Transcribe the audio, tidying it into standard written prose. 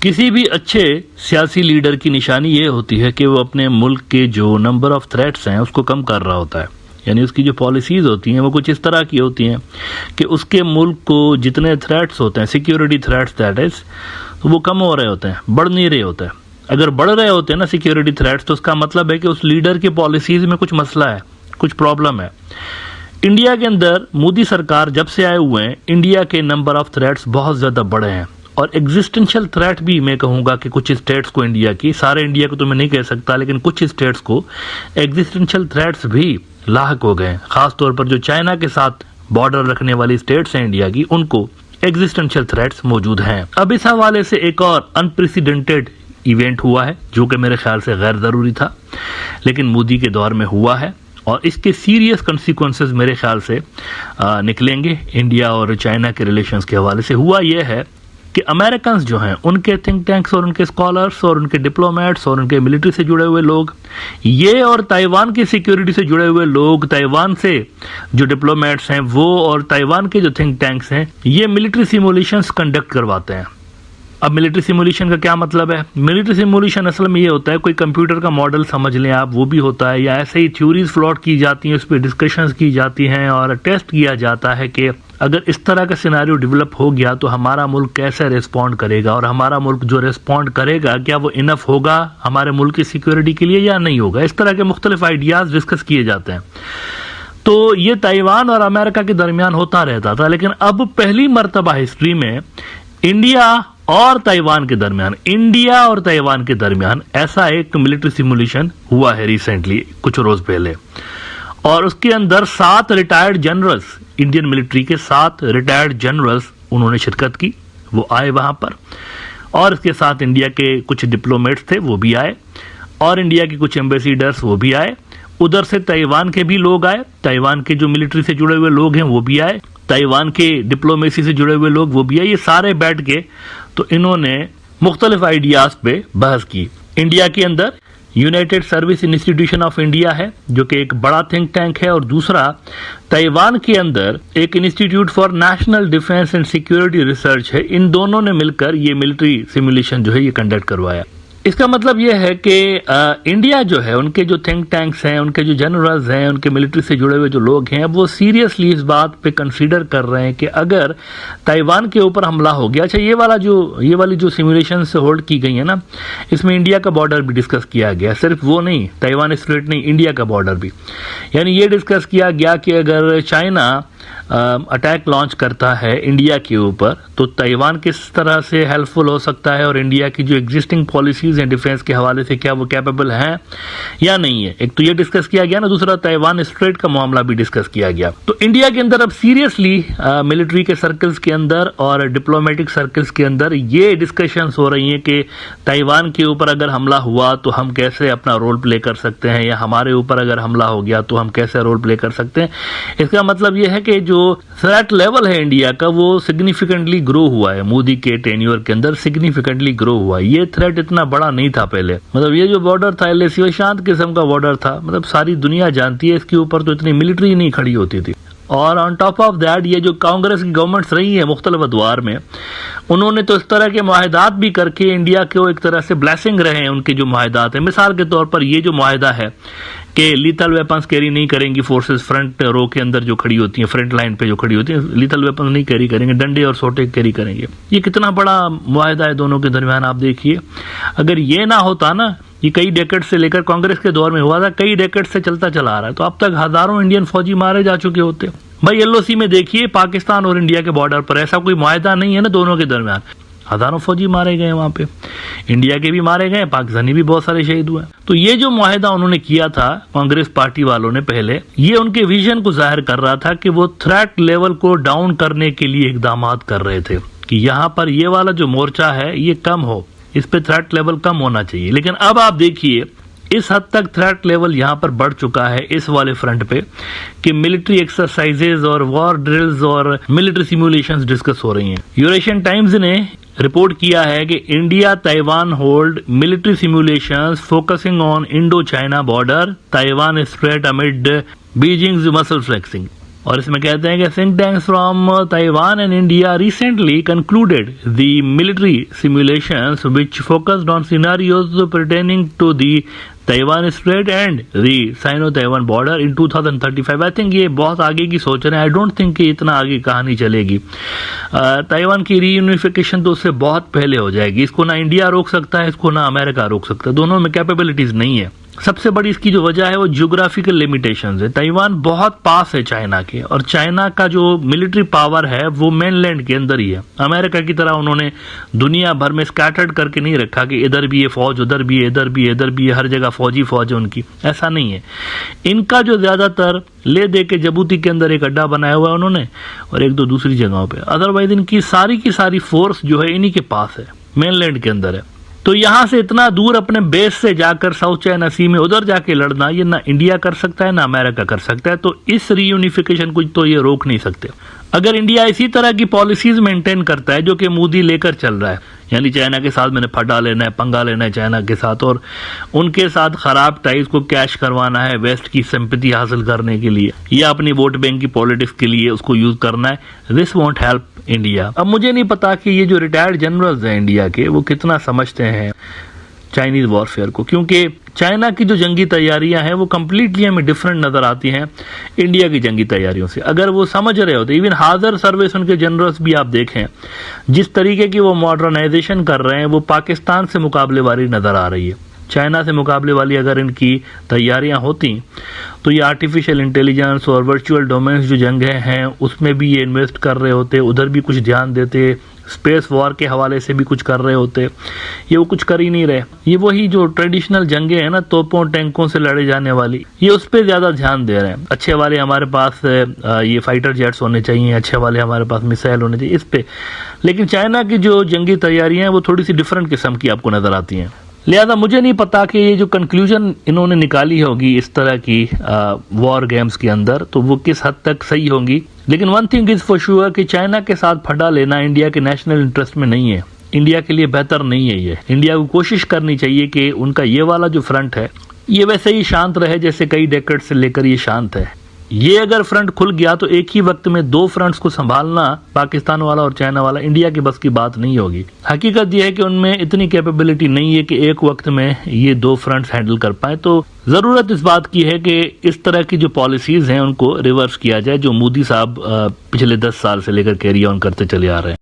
किसी भी अच्छे सियासी लीडर की निशानी ये होती है कि वो अपने मुल्क के जो नंबर ऑफ थ्रेट्स हैं उसको कम कर रहा होता है। यानी उसकी जो पॉलिसीज़ होती हैं वो कुछ इस तरह की होती हैं कि उसके मुल्क को जितने थ्रेट्स होते हैं, सिक्योरिटी थ्रेट्स दैट इज़, तो वो कम हो रहे होते हैं, बढ़ नहीं रहे होते हैं। अगर बढ़ रहे होते हैं ना सिक्योरिटी थ्रेट्स, तो उसका मतलब है कि उस लीडर की पॉलिसीज़ में कुछ मसला है, कुछ प्रॉब्लम है। इंडिया के अंदर मोदी सरकार जब से आए हुए हैं, इंडिया के नंबर ऑफ थ्रेट्स बहुत ज़्यादा बढ़े हैं और एग्जिस्टेंशियल थ्रेट भी मैं कहूँगा कि कुछ स्टेट्स को, इंडिया की, सारे इंडिया को तो मैं नहीं कह सकता, लेकिन कुछ स्टेट्स को एग्जिस्टेंशियल थ्रेट्स भी लाहक हो गए। खास तौर पर जो चाइना के साथ बॉर्डर रखने वाली स्टेट्स हैं इंडिया की, उनको एग्जिस्टेंशियल थ्रेट्स मौजूद हैं। अब इस हवाले से एक और अनप्रेसिडेंटेड इवेंट हुआ है जो कि मेरे ख्याल से गैर ज़रूरी था, लेकिन मोदी के दौर में हुआ है और इसके सीरियस कंसिक्वेंसेस मेरे ख्याल से निकलेंगे इंडिया और चाइना के रिलेशंस के हवाले से। हुआ यह है कि अमेरिकन्स जो हैं, उनके थिंक टैंक्स और उनके स्कॉलर्स और उनके डिप्लोमेट्स और उनके मिलिट्री से जुड़े हुए लोग, ये और ताइवान की सिक्योरिटी से जुड़े हुए लोग, ताइवान से जो डिप्लोमेट्स हैं वो और ताइवान के जो थिंक टैंक्स हैं, ये मिलिट्री सिमुलेशंस कंडक्ट करवाते हैं। अब मिलिट्री सिमुलेशन का क्या मतलब है? मिलिट्री सिमुलेशन असल में ये होता है, कोई कंप्यूटर का मॉडल समझ लें आप, वो भी होता है, या ऐसे ही थ्योरीज फ्लोट की जाती हैं, उस पर डिस्कशंस की जाती हैं और टेस्ट किया जाता है कि अगर इस तरह का सिनेरियो डेवलप हो गया तो हमारा मुल्क कैसे रिस्पॉन्ड करेगा, और हमारा मुल्क जो रिस्पॉन्ड करेगा क्या वो इनफ होगा हमारे मुल्क की सिक्योरिटी के लिए या नहीं होगा। इस तरह के मुख्तलिफ आइडियाज डिस्कस किए जाते हैं। तो ये ताइवान और अमेरिका के दरमियान होता रहता था, लेकिन अब पहली मरतबा हिस्ट्री में इंडिया और ताइवान के दरमियान, इंडिया और ताइवान के दरमियान ऐसा एक मिलिट्री सिमुलेशन हुआ है रिसेंटली, कुछ रोज पहले, और उसके अंदर 7 रिटायर्ड जनरल्स, इंडियन मिलिट्री के 7 रिटायर्ड जनरल्स, उन्होंने शिरकत की, वो आए वहां पर, और इसके साथ इंडिया के कुछ डिप्लोमेट्स थे वो भी आए, और इंडिया के कुछ एम्बेसडर्स वो भी आए, उधर से ताइवान के भी लोग आए, ताइवान के जो मिलिट्री से जुड़े हुए लोग हैं वो भी आए, ताइवान के डिप्लोमेसी से जुड़े हुए लोग वो भी आए। ये सारे बैठ के तो इन्होंने मुख्तलिफ आइडियाज पे बहस की। इंडिया के अंदर United service institution of India है जो कि एक बड़ा थिंक टैंक है, और दूसरा ताइवान के अंदर एक institute for national defence and security research है। इन दोनों ने मिलकर ये मिलिट्री सिमुलेशन जो है ये कंडक्ट करवाया। इसका मतलब यह है कि इंडिया जो है, उनके जो थिंक टैंक्स हैं, उनके जो जनरल्स हैं, उनके मिलिट्री से जुड़े हुए जो लोग हैं, वो सीरियसली इस बात पे कंसीडर कर रहे हैं कि अगर ताइवान के ऊपर हमला हो गया, अच्छा ये वाली जो सिमुलेशन से होल्ड की गई है ना, इसमें इंडिया का बॉर्डर भी डिस्कस किया गया, सिर्फ वो नहीं, ताइवान स्ट्रेट नहीं, इंडिया का बॉर्डर भी। यानी ये डिस्कस किया गया कि अगर चाइना अटैक लॉन्च करता है इंडिया के ऊपर तो ताइवान किस तरह से हेल्पफुल हो सकता है, और इंडिया की जो एग्जिस्टिंग पॉलिसीज हैं डिफेंस के हवाले से क्या वो कैपेबल हैं या नहीं है। एक तो ये डिस्कस किया गया ना, दूसरा ताइवान स्ट्रेट का मामला भी डिस्कस किया गया। तो इंडिया के अंदर अब सीरियसली मिलिट्री के सर्कल्स के अंदर और डिप्लोमेटिक सर्कल्स के अंदर ये डिस्कशंस हो रही हैं कि ताइवान के ऊपर अगर हमला हुआ तो हम कैसे अपना रोल प्ले कर सकते हैं, या हमारे ऊपर अगर हमला हो गया तो हम कैसे रोल प्ले कर सकते हैं। इसका मतलब यह है कि जो थ्रेट लेवल है इंडिया का वो सिग्निफिकेंटली ग्रो हुआ है, मोदी के टेन्योर के अंदर सिग्निफिकेंटली ग्रो हुआ है। ये थ्रेट इतना बड़ा नहीं था पहले, मतलब ये जो बॉर्डर था एलएसी शांत किस्म का बॉर्डर था, मतलब सारी दुनिया जानती है इसके ऊपर तो इतनी मिलिट्री नहीं खड़ी होती थी। और ऑन टॉप ऑफ दैट ये जो कांग्रेस की गवर्नमेंट्स रही है मुख्तलिफ अदवार में, उन्होंने तो इस तरह के मुआहदात भी करके इंडिया को एक तरह से ब्लेसिंग रहे हैं उनके जो मुआहदात है। मिसाल के तौर पर ये जो मुआहदा है कि लीथल वेपन्स कैरी नहीं करेंगी फोर्सेस, फ्रंट रो के अंदर जो खड़ी होती हैं, फ्रंट लाइन पे जो खड़ी होती हैं, लीथल वेपन्स नहीं कैरी करेंगे, डंडे और सोटे कैरी करेंगे। ये कितना बड़ा मुआहदा है दोनों के दरमियान, आप देखिए। अगर ये ना होता ना, ये कई डेकेड से लेकर कांग्रेस के दौर में हुआ था, कई डेकेड से चलता चला आ रहा है, तो अब तक हजारों इंडियन फौजी मारे जा चुके होते। भाई एलओसी में देखिए पाकिस्तान और इंडिया के बॉर्डर पर ऐसा कोई मुआहदा नहीं है ना दोनों के दरमियान, हजारों फौजी मारे गए वहां पे, इंडिया के भी मारे गए, पाकिस्तानी भी बहुत सारे शहीद हुए। तो ये जो मुआहदा उन्होंने किया था कांग्रेस पार्टी वालों ने पहले, ये उनके विजन को जाहिर कर रहा था कि वो थ्रेट लेवल को डाउन करने के लिए इकदाम कर रहे थे कि यहाँ पर ये वाला जो मोर्चा है ये कम हो, इस पे थ्रेट लेवल कम होना चाहिए। लेकिन अब आप देखिए इस हद तक थ्रेट लेवल यहाँ पर बढ़ चुका है इस वाले फ्रंट पे कि मिलिट्री एक्सरसाइजेज और वॉर ड्रिल्स और मिलिट्री सिमुलेशंस डिस्कस हो रही हैं। यूरेशियन टाइम्स ने रिपोर्ट किया है कि India Taiwan hold military simulations focusing on Indo China border, Taiwan straight amid Beijing's muscle flexing. और इसमें कहते हैं कि think tanks from Taiwan and India recently concluded the military simulations which focused on scenarios pertaining to the Taiwan Strait and the Sino-Taiwan border in 2035. I think ये बहुत आगे की सोच रहे हैं. I don't think कि इतना आगे कहानी चलेगी. ताइवान की रीयूनिफिकेशन तो उससे बहुत पहले हो जाएगी. इसको ना इंडिया रोक सकता है, इसको ना अमेरिका रोक सकता है. दोनों में कैपेबिलिटीज नहीं है. सबसे बड़ी इसकी जो वजह है वो जियोग्राफिकल लिमिटेशंस है. ताइवान बहुत पास है चाइना के, और चाइना का जो मिलिट्री पावर है वो मेनलैंड के अंदर ही है. अमेरिका की तरह उन्होंने दुनिया भर में स्कैटर्ड करके नहीं रखा कि इधर भी ये फौज, उधर भी है, इधर भी है, इधर भी है, हर जगह फौजी फौज है उनकी. ऐसा नहीं है. इनका जो ज्यादातर ले दे के जबूती के अंदर एक अड्डा बनाया हुआ है उन्होंने, और एक दो दूसरी जगहों पे. अदरवाइज इनकी की सारी फोर्स जो है इन्हीं के पास है, मेनलैंड के अंदर है. तो यहां से इतना दूर अपने बेस से जाकर साउथ चाइना सी में उधर जाके लड़ना, ये ना इंडिया कर सकता है ना अमेरिका कर सकता है. तो इस रीयूनिफिकेशन को तो ये रोक नहीं सकते. अगर इंडिया इसी तरह की पॉलिसीज मेंटेन करता है जो कि मोदी लेकर चल रहा है, यानी चाइना के साथ मैंने फटा लेना है, पंगा लेना है चाइना के साथ, और उनके साथ खराब टाइज को कैश करवाना है वेस्ट की सिंपैथी हासिल करने के लिए, या अपनी वोट बैंक की पॉलिटिक्स के लिए उसको यूज करना है, दिस वोंट हेल्प इंडिया. अब मुझे नहीं पता कि ये जो रिटायर्ड जनरल्स हैं इंडिया के वो कितना समझते हैं चाइनीज वॉरफेयर को, क्योंकि चाइना की जो जंगी तैयारियां हैं वो कंप्लीटली हमें डिफरेंट नजर आती हैं इंडिया की जंगी तैयारियों से. अगर वो समझ रहे होते, इवन हाजर सर्विस उनके जनरल्स भी आप देखें जिस तरीके की वो मॉडर्नाइजेशन कर रहे हैं वो पाकिस्तान से मुकाबले वाली नजर आ रही है. चाइना से मुकाबले वाली अगर इनकी तैयारियां होती तो ये आर्टिफिशियल इंटेलिजेंस और वर्चुअल डोमेन्स जो जंगें हैं उसमें भी ये इन्वेस्ट कर रहे होते, उधर भी कुछ ध्यान देते, स्पेस वॉर के हवाले से भी कुछ कर रहे होते. ये वो कुछ कर ही नहीं रहे. ये वही जो ट्रेडिशनल जंगें हैं ना, तोपों टैंकों से लड़े जाने वाली, ये उस पर ज्यादा ध्यान दे रहे हैं. अच्छे वाले हमारे पास ये फाइटर जेट्स होने चाहिए, अच्छे वाले हमारे पास मिसाइल होने चाहिए, इस पे. लेकिन चाइना की जो जंगी तैयारियां हैं वो थोड़ी सी डिफरेंट किस्म की आपको नजर आती हैं. लिहाजा मुझे नहीं पता कि ये जो कंक्लूजन इन्होंने निकाली होगी इस तरह की वॉर गेम्स के अंदर तो वो किस हद तक सही होंगी. लेकिन one thing is for sure कि चाइना के साथ फटा लेना इंडिया के नेशनल इंटरेस्ट में नहीं है. इंडिया के लिए बेहतर नहीं है. ये इंडिया को कोशिश करनी चाहिए कि उनका ये वाला जो फ्रंट है ये वैसे ही शांत रहे जैसे कई डेकेड से लेकर ये शांत है. ये अगर फ्रंट खुल गया तो एक ही वक्त में दो फ्रंट्स को संभालना, पाकिस्तान वाला और चाइना वाला, इंडिया की बस की बात नहीं होगी. हकीकत यह है कि उनमें इतनी कैपेबिलिटी नहीं है कि एक वक्त में ये दो फ्रंट्स हैंडल कर पाए. तो जरूरत इस बात की है कि इस तरह की जो पॉलिसीज हैं उनको रिवर्स किया जाए जो मोदी साहब पिछले 10 साल से लेकर कैरी ऑन करते चले आ रहे हैं.